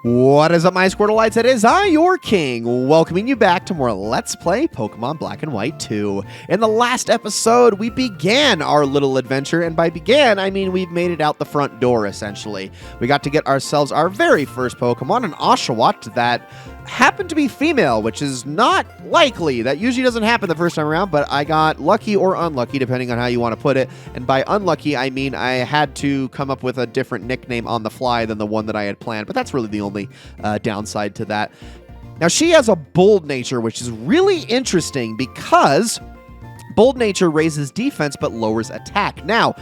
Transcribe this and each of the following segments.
What is up, my Squirtleites? It is I, your king, welcoming you back to more Let's Play Pokemon Black and White 2. In the last episode, we began our little adventure, and by began, I mean we've made it out the front door, essentially. We got to get ourselves our very first Pokemon, an Oshawott that happened to be female, which is not likely. That usually doesn't happen the first time around, but I got lucky or unlucky, depending on how you want to put it. And by unlucky, I mean I had to come up with a different nickname on the fly than the one that I had planned, but that's really the only downside to that. Now, she has a bold nature, which is really interesting because bold nature raises defense but lowers attack. Now,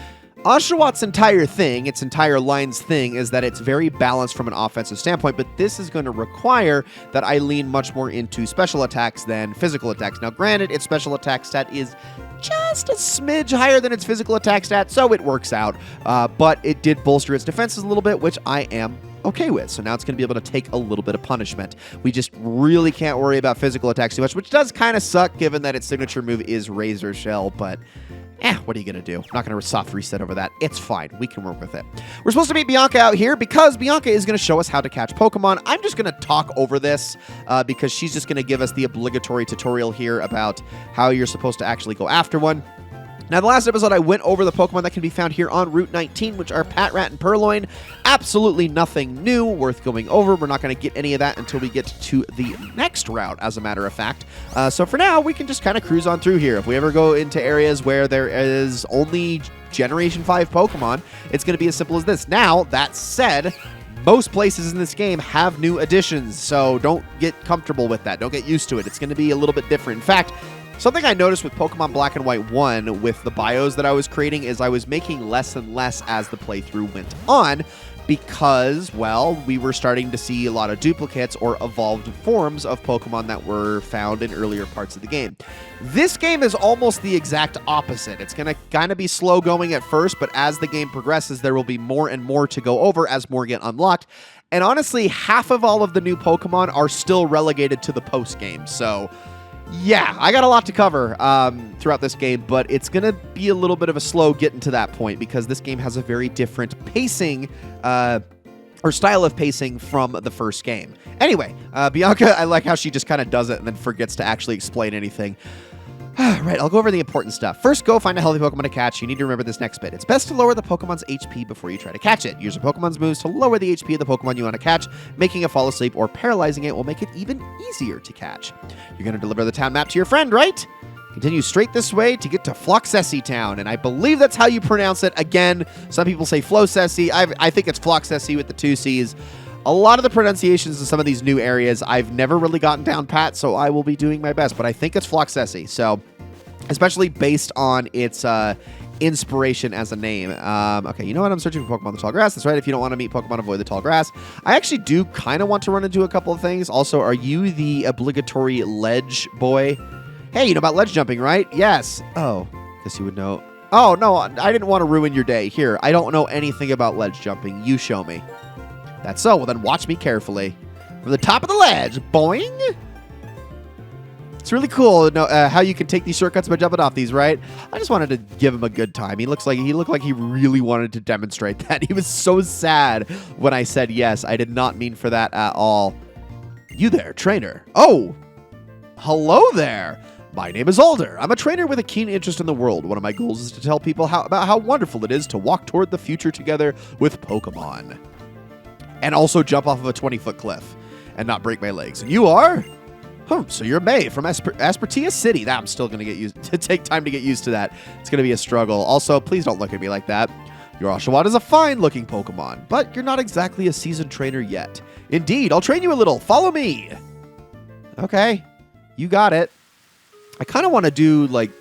Oshawott's entire thing, its entire line's thing, is that it's very balanced from an offensive standpoint, but this is going to require that I lean much more into special attacks than physical attacks. Now, granted, its special attack stat is just a smidge higher than its physical attack stat, so it works out, but it did bolster its defenses a little bit, which I am okay with. So now it's going to be able to take a little bit of punishment. We just really can't worry about physical attacks too much, which does kind of suck given that its signature move is Razor Shell, but what are you going to do? I'm not going to soft reset over that. It's fine. We can work with it. We're supposed to meet Bianca out here because Bianca is going to show us how to catch Pokemon. I'm just going to talk over this because she's just going to give us the obligatory tutorial here about how you're supposed to actually go after one. Now, the last episode, I went over the Pokemon that can be found here on Route 19, which are Patrat and Purloin. Absolutely nothing new worth going over. We're not going to get any of that until we get to the next route, as a matter of fact. So for now, we can just kind of cruise on through here. If we ever go into areas where there is only Generation 5 Pokemon, it's going to be as simple as this. Now, that said, most places in this game have new additions, so don't get comfortable with that. Don't get used to it. It's going to be a little bit different. In fact, something I noticed with Pokemon Black and White 1 with the bios that I was creating is I was making less and less as the playthrough went on because, well, we were starting to see a lot of duplicates or evolved forms of Pokemon that were found in earlier parts of the game. This game is almost the exact opposite. It's going to kind of be slow going at first, but as the game progresses, there will be more and more to go over as more get unlocked. And honestly, half of all of the new Pokemon are still relegated to the post-game, so yeah, I got a lot to cover throughout this game, but it's going to be a little bit of a slow getting to that point because this game has a very different pacing or style of pacing from the first game. Anyway, Bianca, I like how she just kind of does it and then forgets to actually explain anything. Right, I'll go over the important stuff. First, go find a healthy Pokemon to catch. You need to remember this next bit. It's best to lower the Pokemon's HP before you try to catch it. Use your Pokemon's moves to lower the HP of the Pokemon you want to catch. Making it fall asleep or paralyzing it will make it even easier to catch. You're going to deliver the town map to your friend, right? Continue straight this way to get to Floxessie Town, and I believe that's how you pronounce it. Again, some people say Flocessie. I think it's Floxessie with the two C's. A lot of the pronunciations in some of these new areas, I've never really gotten down pat, so I will be doing my best. But I think it's Floxessie, so especially based on its inspiration as a name. Okay, you know what? I'm searching for Pokemon in the tall grass. That's right. If you don't want to meet Pokemon, avoid the tall grass. I actually do kind of want to run into a couple of things. Also, are you the obligatory ledge boy? Hey, you know about ledge jumping, right? Yes. Oh, guess you would know. Oh, no, I didn't want to ruin your day. Here, I don't know anything about ledge jumping. You show me. That's so. Well, then watch me carefully. From the top of the ledge. Boing. It's really cool to know how you can take these shortcuts by jumping off these, right? I just wanted to give him a good time. He looked like he really wanted to demonstrate that. He was so sad when I said yes. I did not mean for that at all. You there, trainer. Oh, hello there. My name is Alder. I'm a trainer with a keen interest in the world. One of my goals is to tell people about how wonderful it is to walk toward the future together with Pokemon. And also jump off of a 20-foot cliff and not break my legs. And you are? So you're May from Aspertia City. I'm still going to take time to get used to that. It's going to be a struggle. Also, please don't look at me like that. Your Oshawott is a fine-looking Pokemon, but you're not exactly a seasoned trainer yet. Indeed, I'll train you a little. Follow me. Okay, you got it. I kind of want to do, like,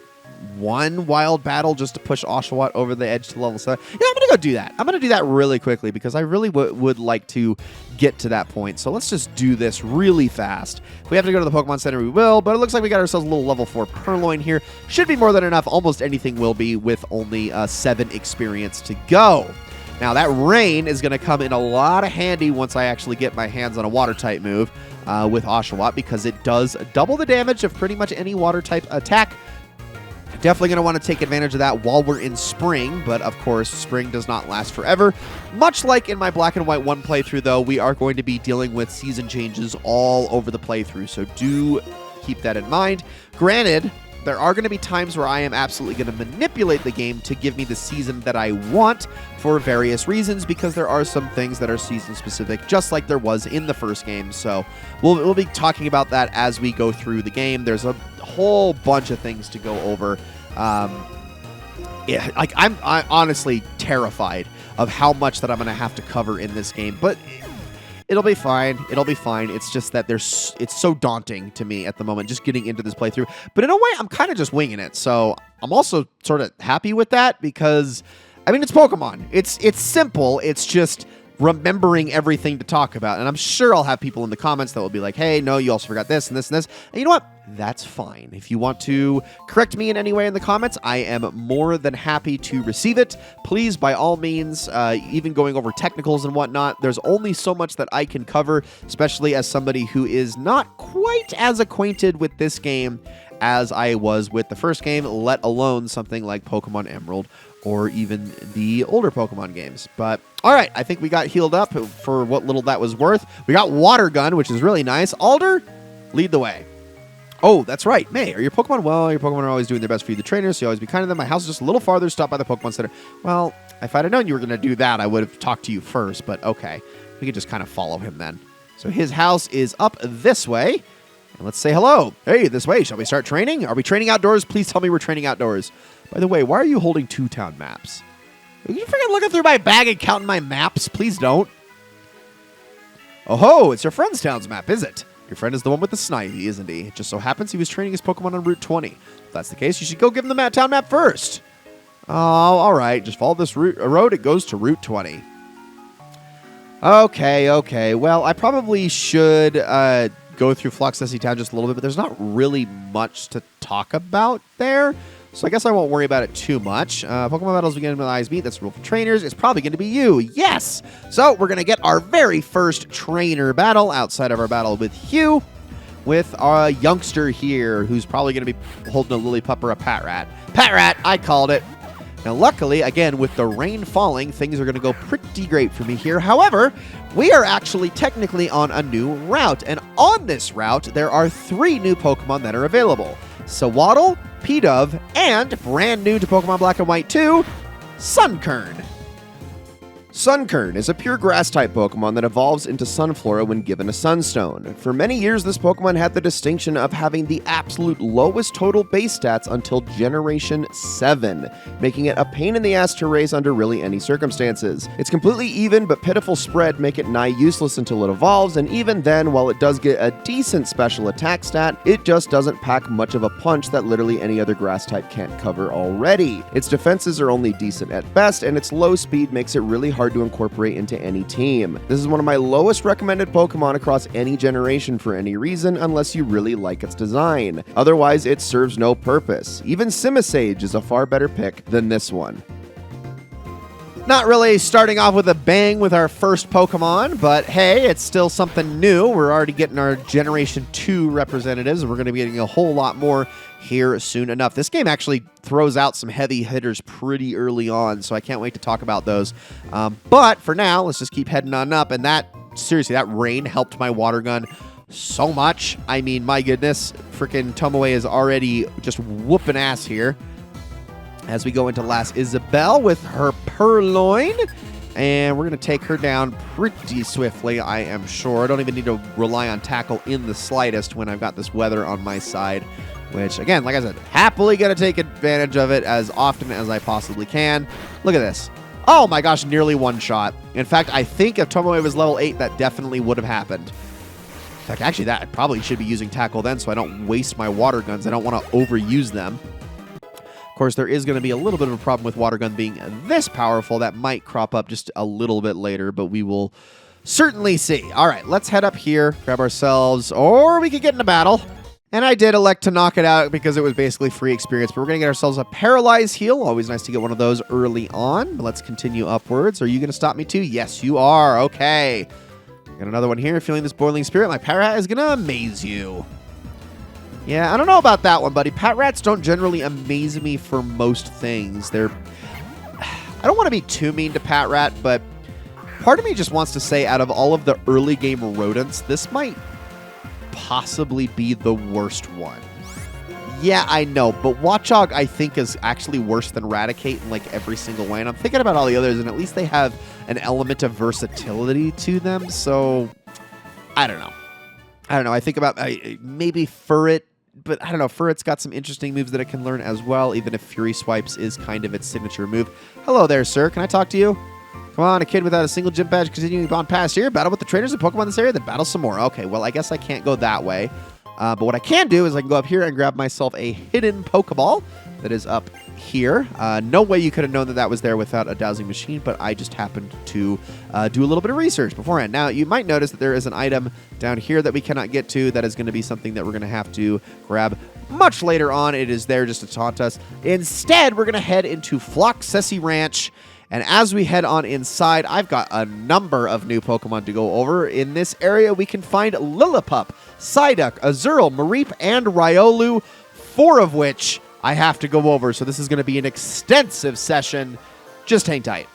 one wild battle just to push Oshawott over the edge to level 7. Yeah, I'm going to go do that. I'm going to do that really quickly because I really would like to get to that point. So let's just do this really fast. If we have to go to the Pokemon Center, we will, but it looks like we got ourselves a little level 4 Purloin here. Should be more than enough. Almost anything will be with only 7 experience to go. Now, that rain is going to come in a lot of handy once I actually get my hands on a water-type move with Oshawott because it does double the damage of pretty much any water-type attack. Definitely going to want to take advantage of that while we're in spring, but of course, spring does not last forever. Much like in my Black and White 1 playthrough, though, we are going to be dealing with season changes all over the playthrough, so do keep that in mind. Granted, there are going to be times where I am absolutely going to manipulate the game to give me the season that I want for various reasons, because there are some things that are season-specific, just like there was in the first game. So we'll be talking about that as we go through the game. There's a whole bunch of things to go over. Yeah, like I'm honestly terrified of how much that I'm going to have to cover in this game, but it'll be fine. It'll be fine. It's just that it's so daunting to me at the moment, just getting into this playthrough. But in a way, I'm kind of just winging it. So I'm also sort of happy with that because, I mean, it's Pokemon. It's simple. It's just remembering everything to talk about. And I'm sure I'll have people in the comments that will be like, hey, no, you also forgot this and this and this. And you know what? That's fine. If you want to correct me in any way in the comments, I am more than happy to receive it. Please, by all means, even going over technicals and whatnot, there's only so much that I can cover, especially as somebody who is not quite as acquainted with this game as I was with the first game, let alone something like Pokemon Emerald or even the older Pokemon games. But all right, I think we got healed up for what little that was worth. We got Water Gun, which is really nice. Alder, lead the way. Oh, that's right. May, are your Pokemon well? Your Pokemon are always doing their best for you, the trainers, so you always be kind to them. My house is just a little farther. Stop by the Pokemon Center. Well, if I'd have known you were going to do that, I would have talked to you first, but okay. We could just kind of follow him then. So his house is up this way. And let's say hello. Hey, this way. Shall we start training? Are we training outdoors? Please tell me we're training outdoors. By the way, why are you holding 2 town maps? Are you freaking looking through my bag and counting my maps? Please don't. Oh ho, it's your friend's town's map, is it? Your friend is the one with the Snivy, isn't he? It just so happens he was training his Pokemon on Route 20. If that's the case, you should go give him the town map first. Oh, all right. Just follow this road. It goes to Route 20. Okay. Well, I probably should go through Fluxessy Town just a little bit, but there's not really much to talk about there. So I guess I won't worry about it too much. Pokemon battles begin with eyes meet. That's the rule for trainers. It's probably going to be you. Yes! So we're going to get our very first trainer battle outside of our battle with Hugh, with our youngster here, who's probably going to be holding a Lillipup or a Patrat. Patrat! I called it. Now, luckily, again, with the rain falling, things are going to go pretty great for me here. However, we are actually technically on a new route. And on this route, there are 3 new Pokemon that are available. Sawaddle, Pidove, and brand new to Pokemon Black and White 2, Sunkern. Sunkern is a pure Grass-type Pokemon that evolves into Sunflora when given a Sunstone. For many years, this Pokemon had the distinction of having the absolute lowest total base stats until Generation 7, making it a pain in the ass to raise under really any circumstances. Its completely even but pitiful spread make it nigh useless until it evolves, and even then, while it does get a decent special attack stat, it just doesn't pack much of a punch that literally any other Grass-type can't cover already. Its defenses are only decent at best, and its low speed makes it really hard to incorporate into any team. This is one of my lowest recommended Pokemon across any generation for any reason, unless you really like its design. Otherwise, it serves no purpose. Even Simisage is a far better pick than this one. Not really starting off with a bang with our first Pokemon, but hey, it's still something new. We're already getting our Generation 2 representatives, and we're going to be getting a whole lot more here soon enough. This game actually throws out some heavy hitters pretty early on, so I can't wait to talk about those. But for now, let's just keep heading on up, and seriously, that rain helped my Water Gun so much. I mean, my goodness, freaking Tomoe is already just whooping ass here. As we go into last Isabelle with her Purloin, and we're going to take her down pretty swiftly, I am sure. I don't even need to rely on Tackle in the slightest when I've got this weather on my side, which, again, like I said, happily going to take advantage of it as often as I possibly can. Look at this. Oh my gosh, nearly one shot. In fact, I think if Tomoe was level 8, that definitely would have happened. In fact, actually, that I probably should be using Tackle then so I don't waste my Water Guns. I don't want to overuse them. Of course, there is going to be a little bit of a problem with Water Gun being this powerful. That might crop up just a little bit later, but we will certainly see. All right, let's head up here, grab ourselves, or we could get in a battle. And I did elect to knock it out because it was basically free experience, but we're going to get ourselves a Paralyze Heal. Always nice to get one of those early on. Let's continue upwards. Are you going to stop me too? Yes, you are. Okay. Got another one here. Feeling this boiling spirit. My Para is going to amaze you. Yeah, I don't know about that one, buddy. Pat rats don't generally amaze me for most things. I don't want to be too mean to Pat Rat, but part of me just wants to say out of all of the early game rodents, this might possibly be the worst one. Yeah, I know, but Watchog I think is actually worse than Raticate in like every single way. And I'm thinking about all the others, and at least they have an element of versatility to them. So I don't know. I think about maybe Furret, but I don't know. Furret's got some interesting moves that it can learn as well, even if Fury Swipes is kind of its signature move. Hello there, sir. Can I talk to you? Come on, a kid without a single gym badge continuing on past here. Battle with the trainers and Pokemon in this area, then battle some more. Okay, well, I guess I can't go that way. But what I can do is I can go up here and grab myself a hidden Pokeball that is up here. No way you could have known that that was there without a dowsing machine, but I just happened to do a little bit of research beforehand. Now, you might notice that there is an item down here that we cannot get to. That is going to be something that we're going to have to grab much later on. It is there just to taunt us. Instead, we're going to head into Floxessie Ranch. And as we head on inside, I've got a number of new Pokemon to go over. In this area, we can find Lillipup, Psyduck, Azurill, Mareep, and Riolu, 4 of which I have to go over. So this is going to be an extensive session. Just hang tight.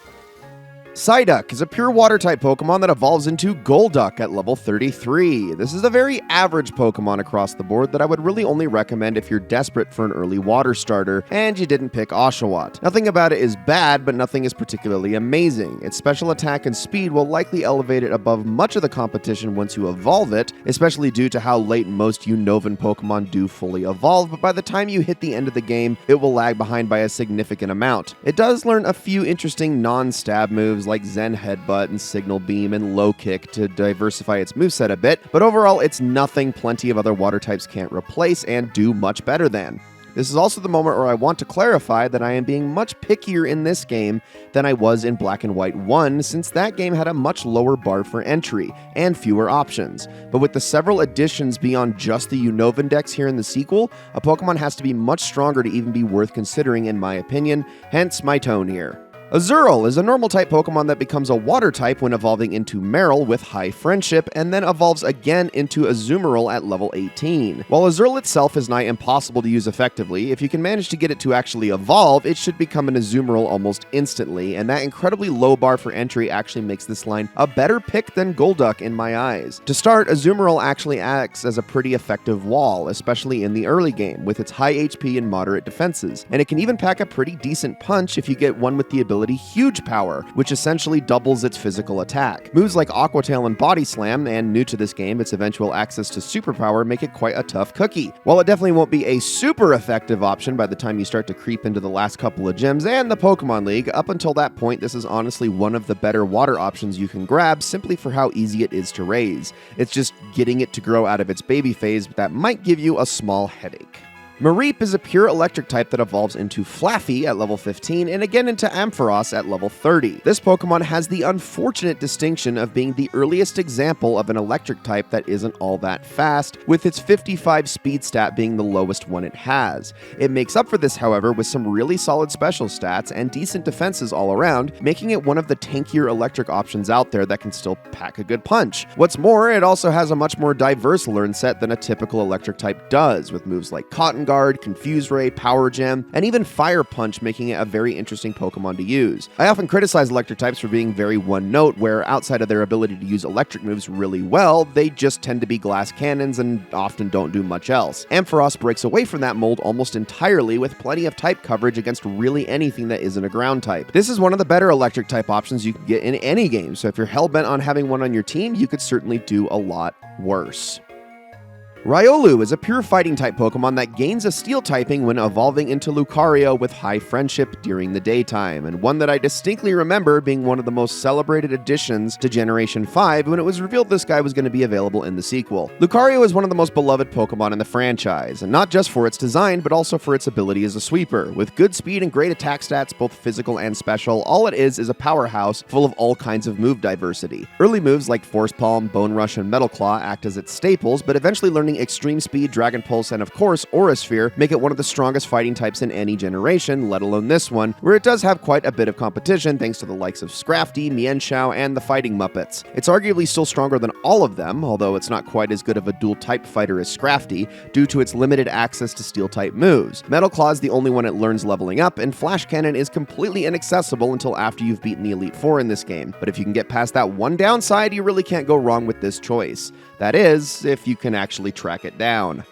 Psyduck is a pure water-type Pokemon that evolves into Golduck at level 33. This is a very average Pokemon across the board that I would really only recommend if you're desperate for an early water starter and you didn't pick Oshawott. Nothing about it is bad, but nothing is particularly amazing. Its special attack and speed will likely elevate it above much of the competition once you evolve it, especially due to how late most Unovan Pokemon do fully evolve, but by the time you hit the end of the game, it will lag behind by a significant amount. It does learn a few interesting non-stab moves like Zen Headbutt and Signal Beam and Low Kick to diversify its moveset a bit, but overall it's nothing plenty of other water types can't replace and do much better than. This is also the moment where I want to clarify that I am being much pickier in this game than I was in Black and White 1, since that game had a much lower bar for entry and fewer options. But with the several additions beyond just the Unovan Dex here in the sequel, a Pokemon has to be much stronger to even be worth considering in my opinion, hence my tone here. Azurill is a normal-type Pokemon that becomes a water-type when evolving into Marill with High Friendship, and then evolves again into Azumarill at level 18. While Azurill itself is nigh impossible to use effectively, if you can manage to get it to actually evolve, it should become an Azumarill almost instantly, and that incredibly low bar for entry actually makes this line a better pick than Golduck in my eyes. To start, Azumarill actually acts as a pretty effective wall, especially in the early game, with its high HP and moderate defenses, and it can even pack a pretty decent punch if you get one with the ability Huge Power, which essentially doubles its physical attack. Moves like Aqua Tail and Body Slam, and new to this game, its eventual access to Superpower, make it quite a tough cookie. While it definitely won't be a super effective option by the time you start to creep into the last couple of gyms and the Pokemon League, up until that point, this is honestly one of the better water options you can grab simply for how easy it is to raise. It's just getting it to grow out of its baby phase that might give you a small headache. Mareep is a pure electric type that evolves into Flaffy at level 15 and again into Ampharos at level 30. This Pokemon has the unfortunate distinction of being the earliest example of an electric type that isn't all that fast, with its 55 speed stat being the lowest one it has. It makes up for this, however, with some really solid special stats and decent defenses all around, making it one of the tankier electric options out there that can still pack a good punch. What's more, it also has a much more diverse learn set than a typical electric type does, with moves like Cotton Guard, Confuse Ray, Power Gem, and even Fire Punch, making it a very interesting Pokemon to use. I often criticize electric types for being very one-note, where outside of their ability to use electric moves really well, they just tend to be glass cannons and often don't do much else. Ampharos breaks away from that mold almost entirely, with plenty of type coverage against really anything that isn't a ground type. This is one of the better electric type options you can get in any game, so if you're hell-bent on having one on your team, you could certainly do a lot worse. Riolu is a pure fighting type Pokemon that gains a steel typing when evolving into Lucario with High Friendship during the daytime, and one that I distinctly remember being one of the most celebrated additions to Generation 5 when it was revealed this guy was going to be available in the sequel. Lucario is one of the most beloved Pokemon in the franchise, and not just for its design, but also for its ability as a sweeper. With good speed and great attack stats, both physical and special, all it is a powerhouse full of all kinds of move diversity. Early moves like Force Palm, Bone Rush, and Metal Claw act as its staples, but eventually learning combining Extreme Speed, Dragon Pulse, and of course, Aura Sphere make it one of the strongest fighting types in any generation, let alone this one, where it does have quite a bit of competition thanks to the likes of Scrafty, Mienshao, and the Fighting Muppets. It's arguably still stronger than all of them, although it's not quite as good of a dual-type fighter as Scrafty, due to its limited access to Steel-type moves. Metal Claw is the only one it learns leveling up, and Flash Cannon is completely inaccessible until after you've beaten the Elite Four in this game. But if you can get past that one downside, you really can't go wrong with this choice. That is, if you can actually track it down.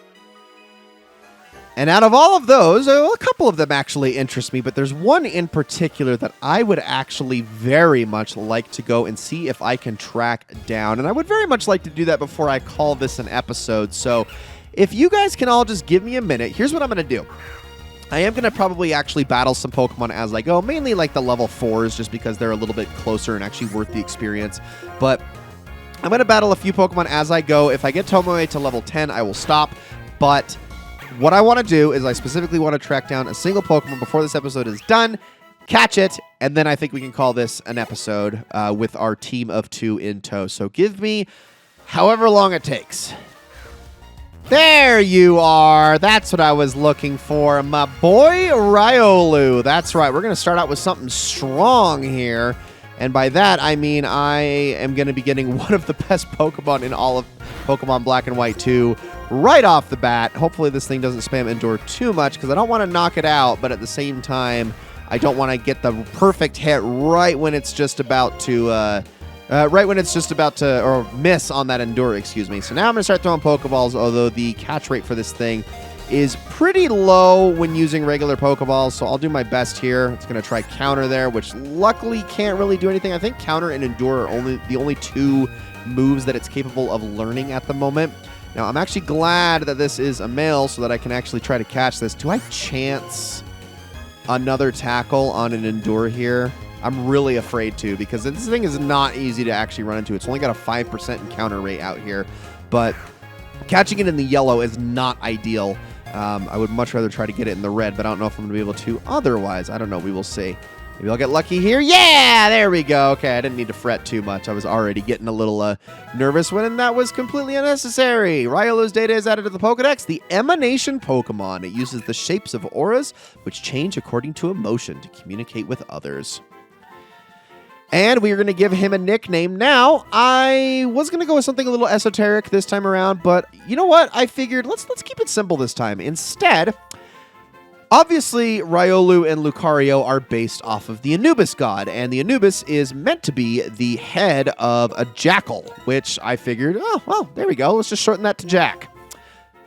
And out of all of those, a couple of them actually interest me, but there's one in particular that I would actually very much like to go and see if I can track down. And I would very much like to do that before I call this an episode. So if you guys can all just give me a minute, here's what I'm going to do. I am going to probably actually battle some Pokemon as I go, mainly like the level 4s, just because they're a little bit closer and actually worth the experience. But I'm going to battle a few Pokemon as I go. If I get Tomoe to level 10, I will stop. But what I want to do is I specifically want to track down a single Pokemon before this episode is done, catch it, and then I think we can call this an episode with our team of 2 in tow. So give me however long it takes. There you are. That's what I was looking for. My boy Riolu. That's right. We're going to start out with something strong here. And by that, I mean I am going to be getting one of the best Pokemon in all of Pokemon Black and White 2 right off the bat. Hopefully this thing doesn't spam Endure too much because I don't want to knock it out, but at the same time, I don't want to get the perfect hit right when it's just about to... or miss on that Endure, excuse me. So now I'm going to start throwing Pokeballs, although the catch rate for this thing is pretty low when using regular Pokeballs, so I'll do my best here. It's going to try Counter there, which luckily can't really do anything. I think Counter and Endure are the only 2 moves that it's capable of learning at the moment. Now, I'm actually glad that this is a male so that I can actually try to catch this. Do I chance another tackle on an Endure here? I'm really afraid to, because this thing is not easy to actually run into. It's only got a 5% encounter rate out here, but catching it in the yellow is not ideal. I would much rather try to get it in the red, but I don't know if I'm going to be able to otherwise. I don't know. We will see. Maybe I'll get lucky here. Yeah, there we go. Okay, I didn't need to fret too much. I was already getting a little nervous when that was completely unnecessary. Riolu's data is added to the Pokedex, the Emanation Pokemon. It uses the shapes of auras, which change according to emotion to communicate with others. And we are going to give him a nickname. Now, I was going to go with something a little esoteric this time around, but you know what? I figured let's keep it simple this time. Instead, obviously, Riolu and Lucario are based off of the Anubis god, and the Anubis is meant to be the head of a jackal, which I figured, oh, well, there we go. Let's just shorten that to Jack.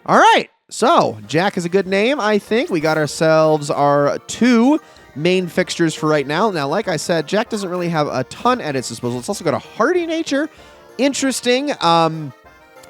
All right, so Jack is a good name, I think. We got ourselves our 2 main fixtures for right now. Now, like I said, Jack doesn't really have a ton at its disposal. It's also got a hardy nature. Interesting.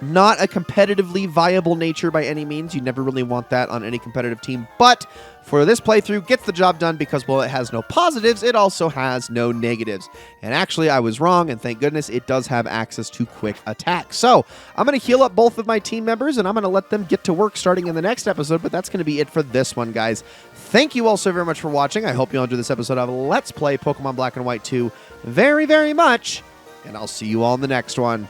Not a competitively viable nature by any means. You never really want that on any competitive team. But for this playthrough, gets the job done because, well, it has no positives. It also has no negatives. And actually, I was wrong, and thank goodness it does have access to quick attack. So I'm going to heal up both of my team members, and I'm going to let them get to work starting in the next episode. But that's going to be it for this one, guys. Thank you all so very much for watching. I hope you all enjoyed this episode of Let's Play Pokemon Black and White 2 very, very much. And I'll see you all in the next one.